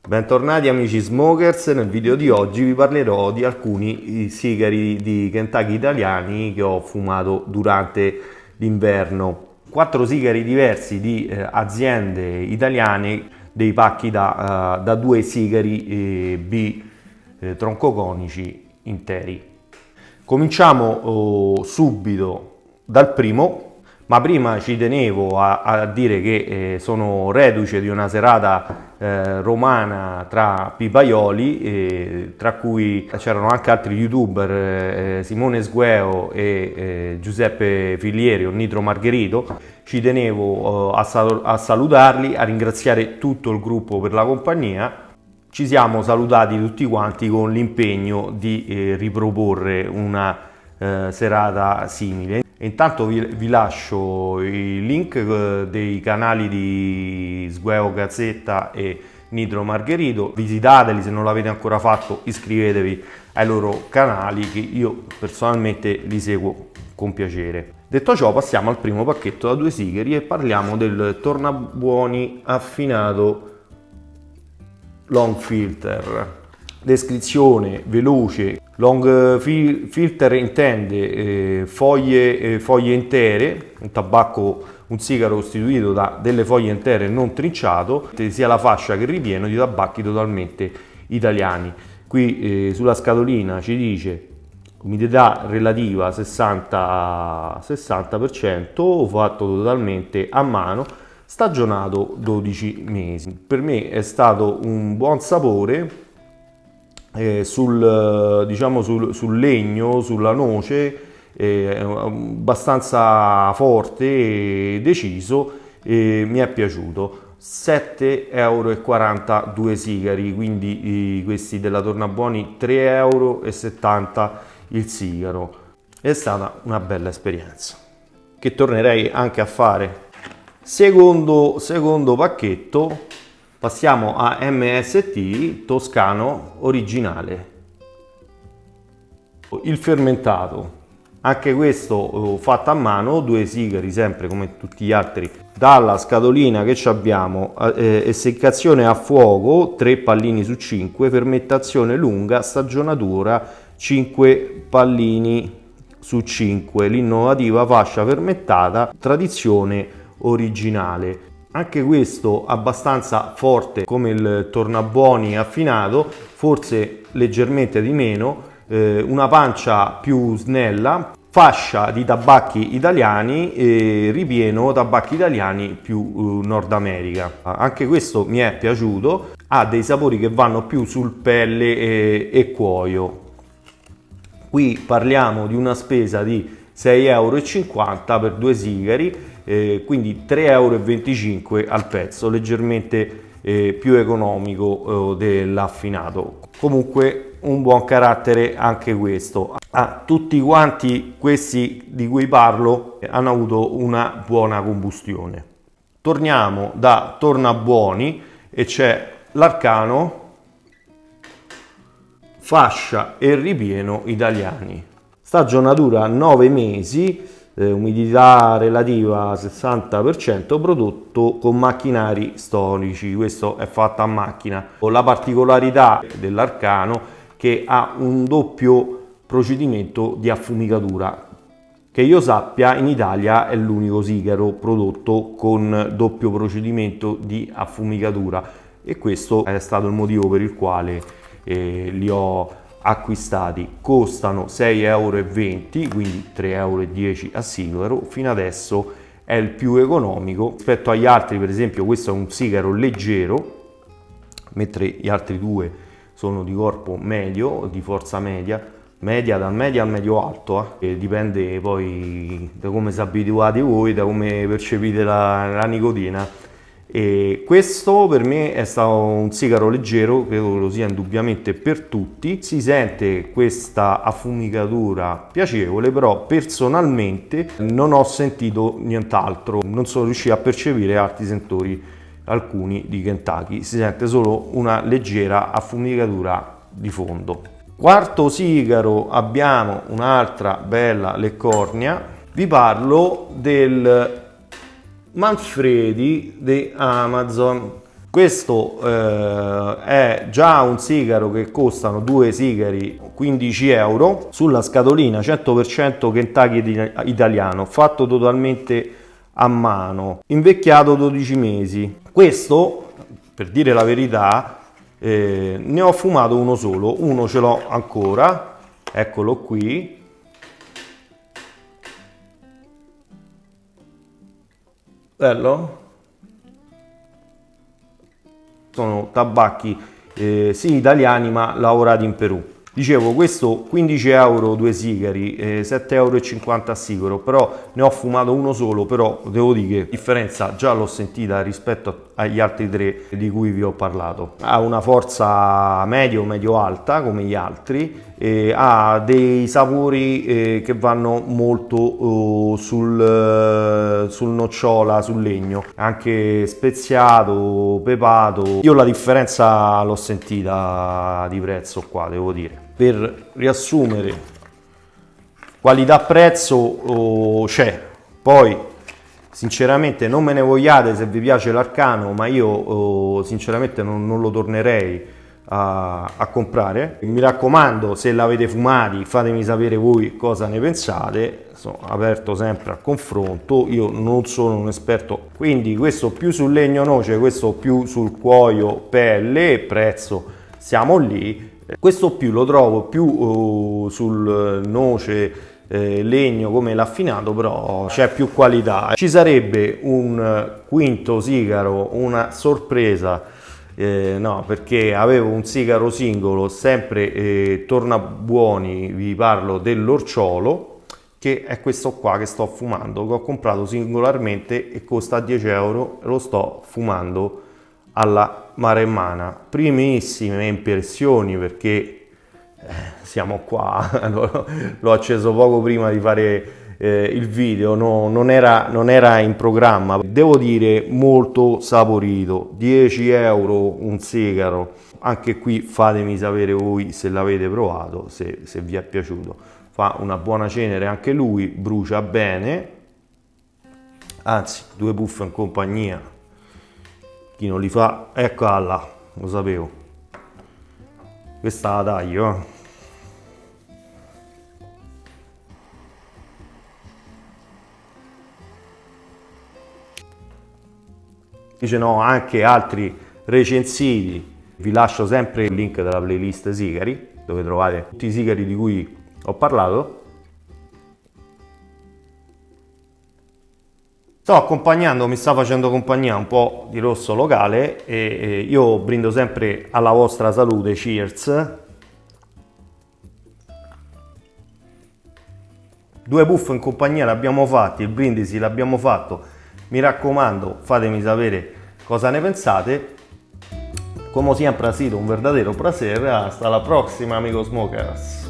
Bentornati amici smokers, nel video di oggi vi parlerò di alcuni sigari di Kentucky italiani che ho fumato durante l'inverno. 4 sigari diversi di aziende italiane, dei pacchi da 2 sigari B troncoconici interi. Cominciamo subito dal primo. Ma prima ci tenevo a dire che sono reduce di una serata romana tra pipaioli, tra cui c'erano anche altri youtuber, Simone Sgueo e Giuseppe Filieri o Nitro Margherito. Ci tenevo a salutarli, a ringraziare tutto il gruppo per la compagnia. Ci siamo salutati tutti quanti con l'impegno di riproporre una serata simile. Intanto vi lascio i link dei canali di Sgueo Gazzetta e Nitro Margherito, visitateli, se non l'avete ancora fatto iscrivetevi ai loro canali che io personalmente li seguo con piacere. Detto ciò, passiamo al primo pacchetto da 2 sigari e parliamo del Tornabuoni affinato Long Filter. Descrizione veloce. Long filter intende foglie intere, un sigaro costituito da delle foglie intere non trinciato, sia la fascia che il ripieno di tabacchi totalmente italiani. Qui sulla scatolina ci dice umidità relativa 60%, fatto totalmente a mano, stagionato 12 mesi. Per me è stato un buon sapore. Sul legno, sulla noce, abbastanza forte e deciso, mi è piaciuto. 7,40 € 2 sigari, quindi questi della Tornabuoni 3,70 € il sigaro. È stata una bella esperienza che tornerei anche a fare. Secondo pacchetto. Passiamo a MST Toscano originale. Il fermentato, anche questo fatto a mano, 2 sigari sempre come tutti gli altri. Dalla scatolina che abbiamo essiccazione a fuoco 3 pallini su 5, fermentazione lunga, stagionatura 5 pallini su 5, l'innovativa fascia fermentata, tradizione originale. Anche questo abbastanza forte come il Tornabuoni affinato, forse leggermente di meno, una pancia più snella, fascia di tabacchi italiani e ripieno tabacchi italiani più Nord America. Anche questo mi è piaciuto, ha dei sapori che vanno più sul pelle e cuoio. Qui parliamo di una spesa di 6,50 € per 2 sigari, quindi 3,25 € al pezzo, leggermente più economico dell'affinato. Comunque un buon carattere anche questo. Tutti quanti questi di cui parlo hanno avuto una buona combustione. Torniamo da Tornabuoni e c'è l'Arcano fascia e ripieno italiani. Stagionatura 9 mesi, umidità relativa 60%, prodotto con macchinari storici. Questo è fatto a macchina. La particolarità dell'Arcano che ha un doppio procedimento di affumicatura. Che io sappia, in Italia è l'unico sigaro prodotto con doppio procedimento di affumicatura e questo è stato il motivo per il quale li ho acquistati. Costano 6,20 €, quindi 3,10 € a sigaro. Fino adesso è il più economico rispetto agli altri. Per esempio questo è un sigaro leggero, mentre gli altri 2 sono di corpo medio, di forza media, dal medio al medio alto, dipende poi da come si abituate voi, da come percepite la nicotina. E questo per me è stato un sigaro leggero, credo che lo sia indubbiamente per tutti. Si sente questa affumicatura piacevole, però personalmente non ho sentito nient'altro, non sono riuscito a percepire altri sentori, alcuni di Kentucky. Si sente solo una leggera affumicatura di fondo. Quarto sigaro abbiamo un'altra bella Leccornia. Vi parlo del Manfredi di Amazon. Questo è già un sigaro che costano 2 sigari 15 euro, sulla scatolina 100% Kentucky italiano, fatto totalmente a mano, invecchiato 12 mesi. Questo, per dire la verità, ne ho fumato uno solo, uno ce l'ho ancora, eccolo qui. Bello? Sono tabacchi sì italiani ma lavorati in Perù. Dicevo, questo 15 euro 2 sigari, 7,50 euro a sigaro, però ne ho fumato uno solo, però devo dire che la differenza già l'ho sentita rispetto agli altri 3 di cui vi ho parlato. Ha una forza medio-alta come gli altri, ha dei sapori che vanno molto sul nocciola, sul legno, anche speziato, pepato. Io la differenza l'ho sentita di prezzo qua, devo dire. Per riassumere, qualità-prezzo c'è, poi sinceramente non me ne vogliate se vi piace l'Arcano, ma io sinceramente non lo tornerei a comprare. Mi raccomando, se l'avete fumati fatemi sapere voi cosa ne pensate, sono aperto sempre al confronto, io non sono un esperto, quindi questo più sul legno noce, questo più sul cuoio pelle, prezzo siamo lì. Questo più lo trovo più sul noce, legno come l'affinato, però c'è più qualità. Ci sarebbe un quinto sigaro, una sorpresa, no, perché avevo un sigaro singolo, sempre tornabuoni, vi parlo dell'Orciolo, che è questo qua che sto fumando, che ho comprato singolarmente e costa 10 euro, lo sto fumando alla maremmana. Primissime impressioni, perché siamo qua, l'ho acceso poco prima di fare il video, non era in programma. Devo dire molto saporito, 10 euro un sigaro. Anche qui fatemi sapere voi se l'avete provato, se vi è piaciuto. Fa una buona cenere anche lui, brucia bene, anzi 2 puff in compagnia chi non li fa, eccola, lo sapevo, questa la taglio. Dice no, anche altri recensiti, vi lascio sempre il link della playlist sigari, dove trovate tutti i sigari di cui ho parlato. Sto accompagnando, mi sta facendo compagnia un po' di rosso locale e io brindo sempre alla vostra salute, cheers. 2 puff in compagnia l'abbiamo fatti, il brindisi l'abbiamo fatto, mi raccomando fatemi sapere cosa ne pensate. Come sempre ha sido un verdadero placer, hasta la prossima amigos smokers.